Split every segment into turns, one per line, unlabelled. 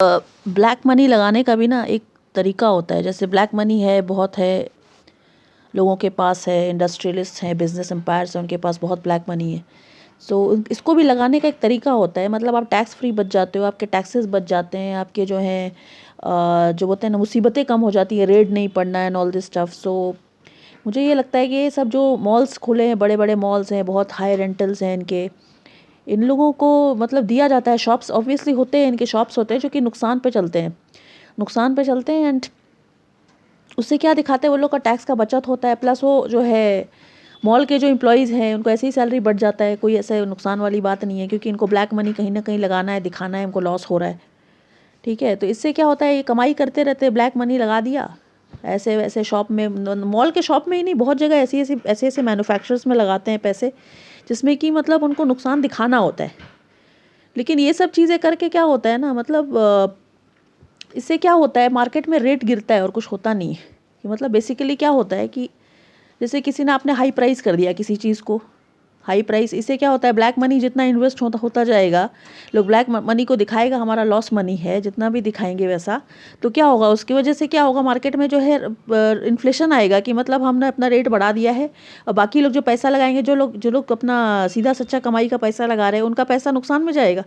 Black money लगाने का भी ना एक तरीका होता है। जैसे ब्लैक मनी है, बहुत है, लोगों के पास है, इंडस्ट्रियलिस्ट हैं, बिजनेस एम्पायर्स हैं, उनके पास बहुत ब्लैक मनी है। सो इसको भी लगाने का एक तरीका होता है। मतलब आप टैक्स फ्री बच जाते हो, आपके टैक्सेस बच जाते हैं, आपके जो हैं जो बोलते हैं ना, मुसीबतें कम हो जाती है, रेड नहीं पड़ना एंड ऑल दिस स्टफ। सो मुझे ये लगता है कि ये सब जो मॉल्स खुले हैं, बड़े बड़े मॉल्स हैं, बहुत हाई रेंटल्स हैं इनके, इन लोगों को मतलब दिया जाता है। शॉप्स ऑब्वियसली होते हैं, इनके शॉप्स होते हैं जो कि नुकसान पे चलते हैं, नुकसान पे चलते हैं। एंड उससे क्या दिखाते हैं, वो लोग का टैक्स का बचत होता है, प्लस वो जो है मॉल के जो एम्प्लॉयज़ हैं उनको ऐसे ही सैलरी बढ़ जाता है। कोई ऐसे नुकसान वाली बात नहीं है, क्योंकि इनको ब्लैक मनी कहीं ना कहीं लगाना है, दिखाना है, इनको लॉस हो रहा है। ठीक है, तो इससे क्या होता है, ये कमाई करते रहते, ब्लैक मनी लगा दिया ऐसे वैसे शॉप में, मॉल के शॉप में ही नहीं, बहुत जगह ऐसे ऐसे मैन्युफैक्चरर्स में लगाते हैं पैसे, जिसमें कि मतलब उनको नुकसान दिखाना होता है। लेकिन ये सब चीज़ें करके क्या होता है ना, मतलब इससे क्या होता है, मार्केट में रेट गिरता है और कुछ होता नहीं है। कि मतलब बेसिकली क्या होता है कि जैसे किसी ने आपने हाई प्राइस कर दिया किसी चीज़ को, हाई प्राइस, इससे क्या होता है, ब्लैक मनी जितना इन्वेस्ट होता होता जाएगा, लोग ब्लैक मनी को दिखाएगा हमारा लॉस मनी है, जितना भी दिखाएंगे वैसा, तो क्या होगा, उसकी वजह से क्या होगा, मार्केट में जो है इन्फ्लेशन आएगा, कि मतलब हमने अपना रेट बढ़ा दिया है, और बाकी लोग जो पैसा लगाएंगे, जो लोग अपना सीधा सच्चा कमाई का पैसा लगा रहे हैं, उनका पैसा नुकसान में जाएगा।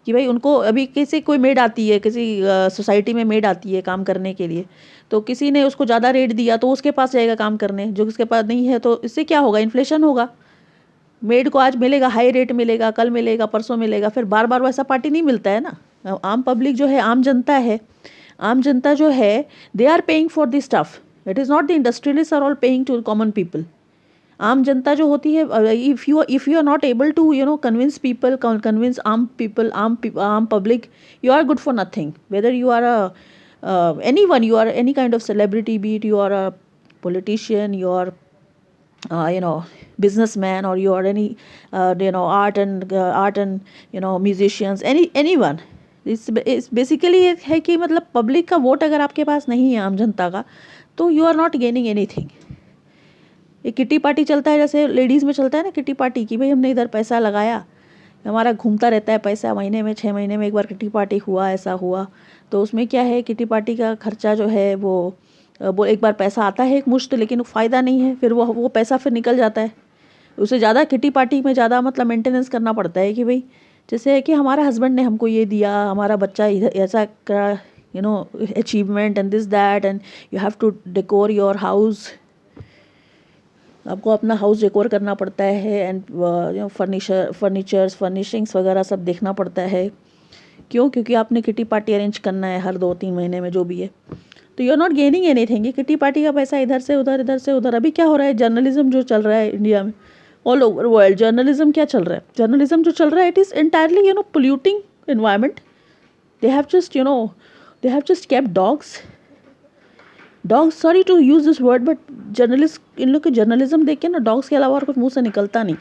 कि भाई उनको अभी किसी कोई मेड आती है, किसी सोसाइटी में मेड आती है काम करने के लिए, तो किसी ने उसको ज़्यादा रेट दिया तो उसके पास जाएगा काम करने, जो किसके पास नहीं है, तो इससे क्या होगा, इन्फ्लेशन होगा। मेड को आज मिलेगा हाई रेट, मिलेगा कल, मिलेगा परसों, मिलेगा, फिर बार बार वैसा पार्टी नहीं मिलता है ना। आम पब्लिक जो है, आम जनता है, आम जनता जो है, they are paying for this stuff. It is not the industrialist are all paying to common people. आम जनता जो होती है, if you are not able to convince people, convince आम पीपल, आम public, you are good for nothing, whether you are any one, you are any kind of celebrity, be it you are a politician, you are businessman, or you are any art and musicians, anyone. इस basically ये है कि मतलब public का vote अगर आपके पास नहीं है, आम जनता का, तो you are not gaining anything. ये किटी पार्टी चलता है, जैसे लेडीज़ में चलता है ना किटी पार्टी, कि भाई हमने इधर पैसा लगाया, हमारा घूमता रहता है पैसा, महीने में 6 महीने में एक बार किटी पार्टी हुआ, ऐसा हुआ। तो उसमें क्या है, किटी पार्टी का खर्चा जो है वो एक बार पैसा आता है एक मुश्त, लेकिन फ़ायदा नहीं है, फिर वो पैसा फिर निकल जाता है। उससे ज़्यादा किटी पार्टी में ज़्यादा मतलब मेंटेनेंस करना पड़ता है, कि भाई जैसे है कि हमारा हस्बैंड ने हमको ये दिया, हमारा बच्चा ऐसा करा, achievement and this that, and you have to decor your house, आपको अपना हाउस डेकोर करना पड़ता है, एंड फर्नीचर्स, फर्निशिंग्स वगैरह सब देखना पड़ता है। क्यों? क्योंकि आपने किटी पार्टी अरेंज करना है हर 2-3 महीने में, जो भी है। तो you are not gaining anything. ये किटी पार्टी का पैसा इधर से उधर, इधर से उधर। अभी क्या हो रहा है, जर्नलिज्म जो चल रहा है इंडिया में, ऑल ओवर वर्ल्ड जर्नलिज्म क्या चल रहा है, जर्नलिज्म जो चल रहा है, it is entirely polluting environment. They have just they have just kept dogs, sorry to use this word, but journalist, इन लोग के जर्नलिज्म देख के ना, डॉग्स के अलावा और कुछ मुंह से निकलता नहीं।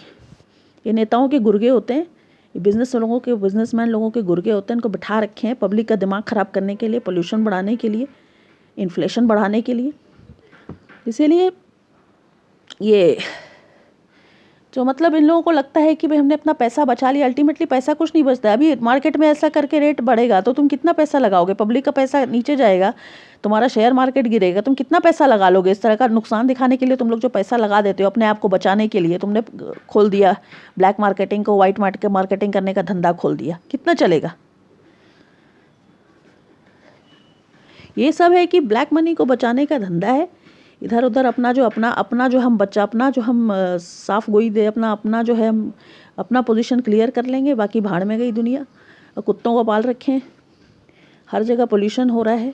ये नेताओं के गुर्गे होते हैं, ये बिजनेसमैन लोगों के गुर्गे होते हैं, इनको बिठा रखे हैं पब्लिक का दिमाग ख़राब करने के लिए, पोल्यूशन बढ़ाने के लिए, इन्फ्लेशन बढ़ाने के लिए। इसीलिए ये जो मतलब इन लोगों को लगता है कि भाई हमने अपना पैसा बचा लिया, अल्टीमेटली पैसा कुछ नहीं बचता है। अभी मार्केट में ऐसा करके रेट बढ़ेगा तो तुम कितना पैसा लगाओगे, पब्लिक का पैसा नीचे जाएगा, तुम्हारा शेयर मार्केट गिरेगा, तुम कितना पैसा लगा लोगे। इस तरह का नुकसान दिखाने के लिए तुम लोग जो पैसा लगा देते हो, अपने आप को बचाने के लिए, तुमने खोल दिया ब्लैक मार्केटिंग को, वाइट मार्केटिंग करने का धंधा खोल दिया, कितना चलेगा। ये सब है कि ब्लैक मनी को बचाने का धंधा है, इधर उधर अपना जो हम बच्चा, अपना जो हम साफ गोई दे, अपना जो है हम अपना पोजीशन क्लियर कर लेंगे, बाकी भाड़ में गई दुनिया। और कुत्तों को पाल रखे हैं, हर जगह पोल्यूशन हो रहा है,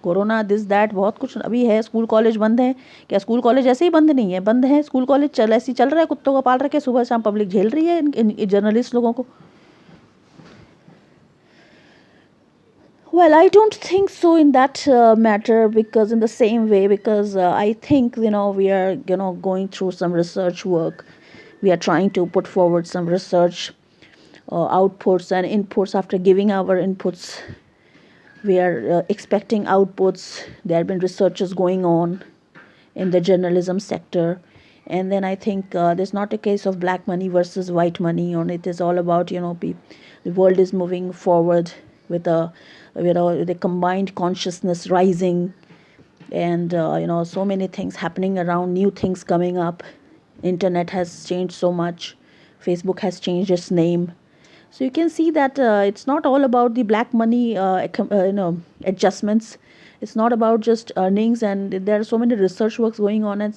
कोरोना दिस दैट, बहुत कुछ अभी है। स्कूल कॉलेज बंद है क्या? स्कूल कॉलेज ऐसे ही बंद नहीं है, बंद है। स्कूल कॉलेज ऐसे ही चल रहा है, कुत्तों को पाल रखे, सुबह शाम पब्लिक झेल रही है इन जर्नलिस्ट लोगों को। Well, I don't think so in that matter, because in the same way, because I think we are going through some research work. We are trying to put forward some research outputs and inputs. After giving our inputs, we are expecting outputs. There have been researches going on in the journalism sector, and then I think there's not a case of black money versus white money, and it is all about the world is moving forward. with the combined consciousness rising, and so many things happening around, new things coming up. Internet has changed so much. Facebook has changed its name. So you can see that it's not all about the black money adjustments. It's not about just earnings, and there are so many research works going on, and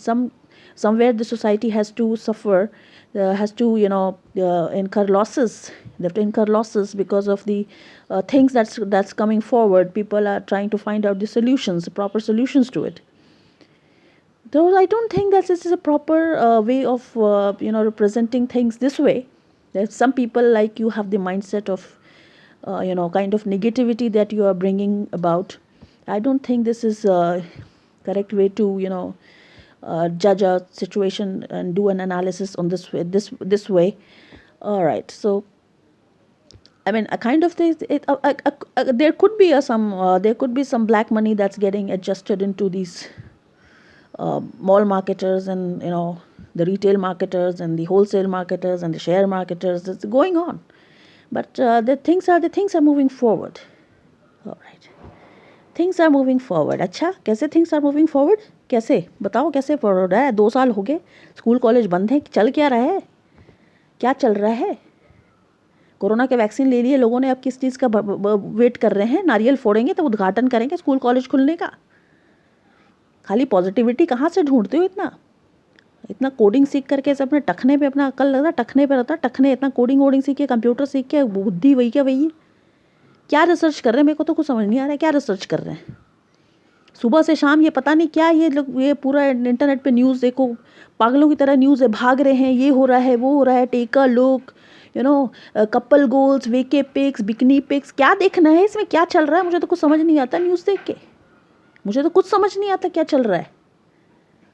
somewhere the society has to suffer, has to incur losses. They have to incur losses because of the things that's coming forward. People are trying to find out the solutions, proper solutions to it. Though I don't think that this is a proper way of representing things this way. There's some people like you have the mindset of kind of negativity that you are bringing about. I don't think this is a correct way to judge a situation and do an analysis on this way. All right, so I mean, a kind of thing. There could be some black money that's getting adjusted into these mall marketers, and the retail marketers and the wholesale marketers and the share marketers. It's going on, but the things are moving forward. All right, things are moving forward. अच्छा, कैसे things are moving forward? कैसे बताओ, कैसे forward है? 2 साल हो गए, school college बंद है, चल क्या रहा है? क्या चल रहा है? कोरोना के वैक्सीन ले लिए लोगों ने, अब किस चीज़ का वेट कर रहे हैं? नारियल फोड़ेंगे तो उद्घाटन करेंगे स्कूल कॉलेज खुलने का। खाली पॉजिटिविटी कहाँ से ढूंढते हो इतना? इतना कोडिंग सीख करके सब अपने टखने पे अपना अकल लग रहा, टखने पे रहता, टखने इतना कोडिंग वोडिंग सीख के, कंप्यूटर सीख के, बुद्धि वही क्या वही है। क्या रिसर्च कर रहे हैं? मेरे को तो कुछ समझ नहीं आ रहा है क्या रिसर्च कर रहे हैं। सुबह से शाम ये पता नहीं क्या, ये लोग ये पूरा इंटरनेट पे न्यूज़ देखो, पागलों की तरह न्यूज़ है, भाग रहे हैं, ये हो रहा है, वो हो रहा है, टेका लोग, couple goals, वेके pics, bikini pics. क्या देखना है इसमें? क्या चल रहा है? मुझे तो कुछ समझ नहीं आता न्यूज़ देख के। मुझे तो कुछ समझ नहीं आता क्या चल रहा है।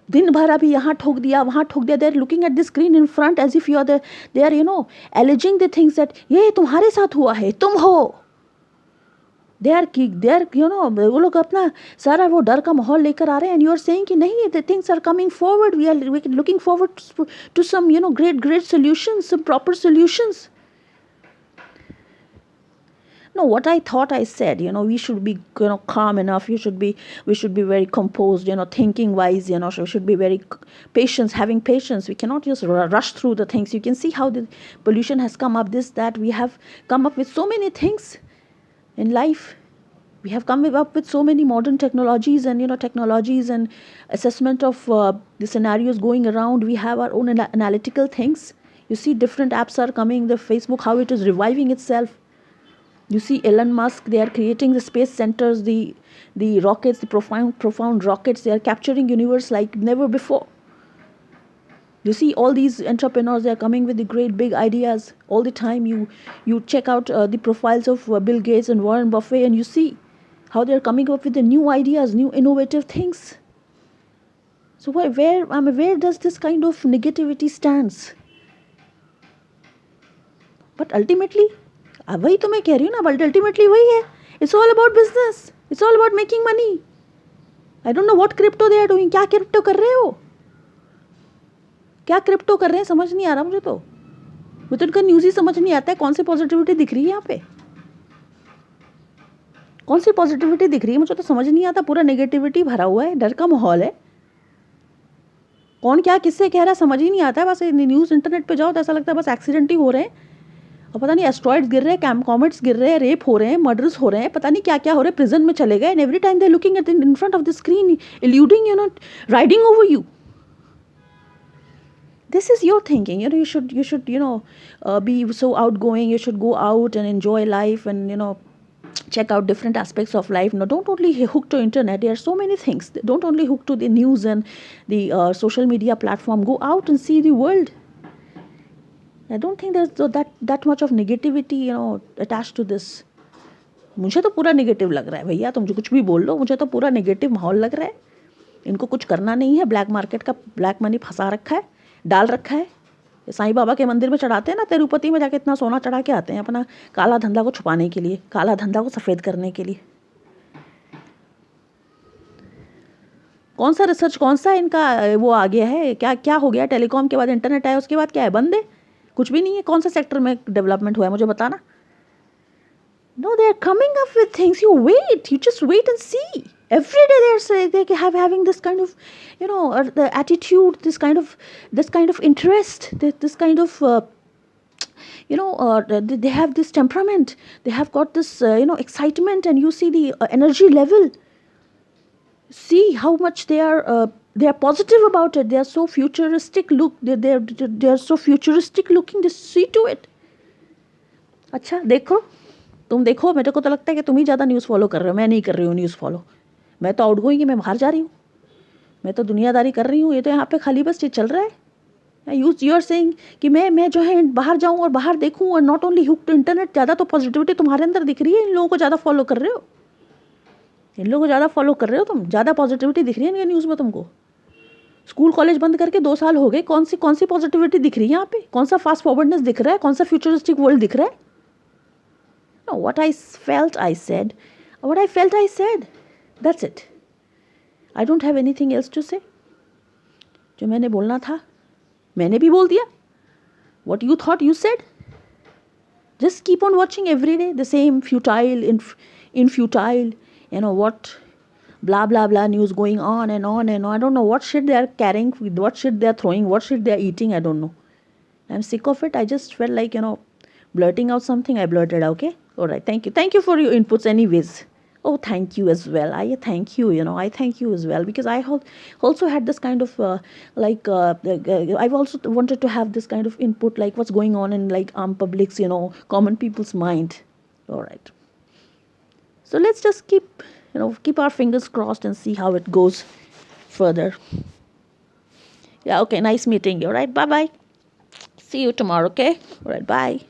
दिन भर अभी यहाँ ठोक दिया, वहाँ ठोक दिया। They are looking at the screen in front as if you are they are alleging the things that ये तुम्हारे साथ हुआ है, तुम हो। दे आर वो लोग अपना सारा वो डर का माहौल लेकर आ रहे हैं, एंड यू आर सेइंग कि नहीं, the things are coming forward, we are looking forward to some great solutions, some proper solutions. No, what I thought I said, we should be, calm enough. We should be very composed, thinking wise, so we should be very having patience. We cannot just rush through the things. You can see how the pollution has come up, this, that. We have come up with so many things in life. We have come up with so many modern technologies and, technologies and assessment of the scenarios going around. We have our own analytical things. You see different apps are coming, the Facebook, how it is reviving itself. You see Elon Musk, they are creating the space centers, the rockets, the profound rockets. They are capturing universe like never before. You see all these entrepreneurs, they are coming with the great big ideas all the time. You check out the profiles of Bill Gates and Warren Buffett, and you see how they are coming up with the new ideas, new innovative things. So where does this kind of negativity stands? But ultimately, वही तो मैं कह रही हूँ ना, but ultimately वही है। It's all about business, it's all about making money. I don't know what crypto they are doing. क्या क्रिप्टो कर रहे हो? क्या क्रिप्टो कर रहे हैं समझ नहीं आ रहा मुझे तो। मुझे तो उनका न्यूज़ ही समझ नहीं आता है। कौन सी पॉजिटिविटी दिख रही है यहाँ पे? कौन सी पॉजिटिविटी दिख रही है? मुझे तो समझ नहीं आता। पूरा नेगेटिविटी भरा हुआ है, डर का माहौल है। कौन क्या किससे कह रहा है समझ ही नहीं आता है। बस न्यूज़ इंटरनेट पे जाओ तो ऐसा लगता है बस एक्सीडेंट ही हो रहे हैं, और पता नहीं एस्ट्रॉइड्स गिर रहे हैं, कॉमेट्स गिर रहे हैं, रेप हो रहे हैं, मर्डर्स हो रहे हैं, पता नहीं क्या क्या हो रहा है, प्रिजन में चले गए। And every time they looking at in front of the screen, eluding, riding over you. This is your thinking. You should be so outgoing. You should go out and enjoy life, and check out different aspects of life. No, don't only hook to internet. There are so many things. Don't only hook to the news and the social media platform. Go out and see the world. I don't think there's that much of negativity attached to this. मुझे तो पूरा negative लग रहा है भैया। तुम जो कुछ भी बोल लो, मुझे तो पूरा नेगेटिव माहौल लग रहा है। इनको कुछ करना नहीं है। ब्लैक मार्केट का ब्लैक मनी फंसा रखा है, डाल रखा है। साईं बाबा के मंदिर में चढ़ाते हैं ना, तिरुपति में जाके इतना सोना चढ़ा के आते हैं अपना काला धंधा को छुपाने के लिए, काला धंधा को सफ़ेद करने के लिए। कौन सा रिसर्च, कौन सा इनका वो आ गया है? क्या क्या हो गया? टेलीकॉम के बाद इंटरनेट आया, उसके बाद क्या है? बंद है, कुछ भी नहीं है। कौन सा सेक्टर में डेवलपमेंट हुआ है मुझे बताना। No, they're coming up with things. You just wait and see. Every day they're saying they have having this kind of, the attitude, this kind of interest, this kind of, they have this temperament. They have got this, excitement, and you see the energy level. See how much they are positive about it. They are so futuristic look. They are so futuristic looking. Just see to it. अच्छा देखो, तुम देखो, मेरे को तो लगता है कि तुम ही ज़्यादा न्यूज़ फॉलो कर रहे हो, मैं नहीं कर रही हूँ न्यूज़ फॉलो। मैं तो आउट गोइंग, मैं बाहर जा रही हूँ, मैं तो दुनियादारी कर रही हूँ। ये तो यहाँ पे खाली बस ये चल रहा है। यू आर सेइंग कि मैं जो है बाहर जाऊँ और बाहर देखूँ, और not only hook to internet. ज़्यादा तो पॉजिटिविटी तुम्हारे अंदर दिख रही है, इन लोगों को ज़्यादा फॉलो कर रहे हो, इन लोगों को ज़्यादा फॉलो कर रहे हो तुम। ज़्यादा पॉजिटिविटी दिख रही है इनके न्यूज़ में तुमको। स्कूल कॉलेज बंद करके 2 साल हो गए, कौन सी पॉजिटिविटी दिख रही है यहाँ पे? कौन सा फास्ट फॉरवर्डनेस दिख रहा है? कौन सा फ्यूचरिस्टिक वर्ल्ड दिख रहा है? No, what I felt, I said. What I felt, I said. That's it. I don't have anything else to say. जो मैंने बोलना था, मैंने भी बोल दिया. What you thought, you said. Just keep on watching every day the same futile, what blah blah blah news going on and on and on. I don't know what shit they are carrying, what shit they are throwing, what shit they are eating. I don't know. I'm sick of it. I just felt like, blurting out something. I blurted out. Okay. All right. Thank you. Thank you for your inputs anyways. Oh, thank you as well. I thank you, I thank you as well, because I also had this kind of, I've also wanted to have this kind of input, like what's going on in like public's, common people's mind. All right. So let's just keep our fingers crossed and see how it goes further. Yeah, okay. Nice meeting you. All right. Bye-bye. See you tomorrow, okay? All right. Bye.